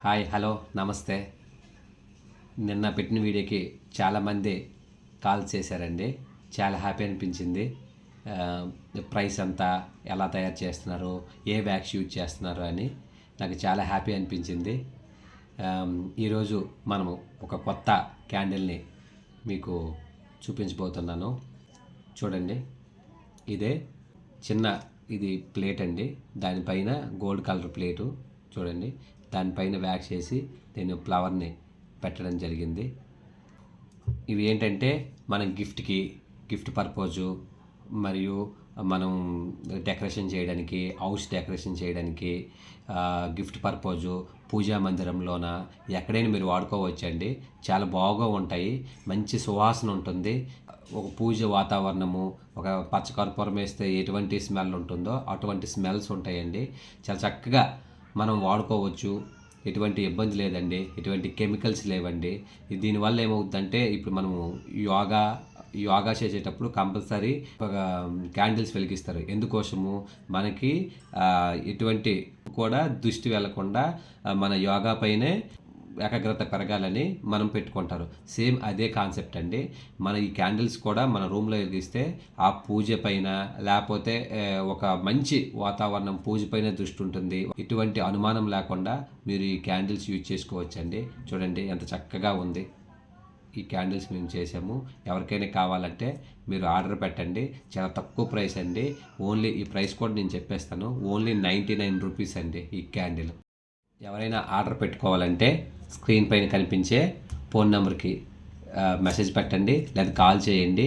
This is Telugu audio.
హాయ్ హలో నమస్తే. నిన్న పెట్టిన వీడియోకి చాలామంది కాల్ చేశారండి. చాలా హ్యాపీ అనిపించింది. ప్రైస్ అంతా ఎలా తయారు చేస్తున్నారు, ఏ వ్యాక్స్ యూజ్ చేస్తున్నారు అని నాకు చాలా హ్యాపీ అనిపించింది. ఈరోజు మనము ఒక కొత్త క్యాండిల్ని మీకు చూపించబోతున్నాను. చూడండి, ఇదే చిన్న ఇది ప్లేట్ అండి. దానిపైన గోల్డ్ కలర్ ప్లేటు చూడండి. దానిపైన వ్యాక్స్ చేసి నేను ఫ్లవర్ని పెట్టడం జరిగింది. ఇవి ఏంటంటే మనం గిఫ్ట్ పర్పజు మరియు మనం డెకరేషన్ చేయడానికి, హౌస్ డెకరేషన్ చేయడానికి, గిఫ్ట్ పర్పజు, పూజా మందిరంలోన ఎక్కడైనా మీరు వాడుకోవచ్చండి. చాలా బాగా ఉంటాయి. మంచి సువాసన ఉంటుంది. ఒక పూజ వాతావరణము, ఒక పచ్చకర్పూరం వేస్తే ఎటువంటి స్మెల్ ఉంటుందో అటువంటి స్మెల్స్ ఉంటాయండి. చాలా చక్కగా మనం వాడుకోవచ్చు. ఎటువంటి ఇబ్బంది లేదండి. ఎటువంటి కెమికల్స్ లేవండి. దీనివల్ల ఏమవుతుందంటే ఇప్పుడు మనము యోగా చేసేటప్పుడు కంపల్సరీ ఒక క్యాండిల్స్ వెలిగిస్తారు. ఎందుకోసము మనకి ఎటువంటి కూడా దృష్టి వెళ్లకుండా మన యోగా పైనే ఏకాగ్రత పెరగాలని మనం పెట్టుకుంటారు. సేమ్ అదే కాన్సెప్ట్ అండి. మన ఈ క్యాండిల్స్ కూడా మన రూమ్లో వెలిగిస్తే ఆ పూజ పైన లేకపోతే ఒక మంచి వాతావరణం పూజ పైన దృష్టి ఉంటుంది. ఎటువంటి అనుమానం లేకుండా మీరు ఈ క్యాండిల్స్ యూజ్ చేసుకోవచ్చండి. చూడండి ఎంత చక్కగా ఉంది. ఈ క్యాండిల్స్ మేము చేసాము. ఎవరికైనా కావాలంటే మీరు ఆర్డర్ పెట్టండి. చాలా తక్కువ ప్రైస్ అండి. ఓన్లీ ఈ ప్రైస్ కూడా నేను చెప్పేస్తాను. ఓన్లీ 99 రూపీస్ అండి ఈ క్యాండిల్. ఎవరైనా ఆర్డర్ పెట్టుకోవాలంటే స్క్రీన్ పైన కనిపించే ఫోన్ నెంబర్కి మెసేజ్ పెట్టండి లేదా కాల్ చేయండి.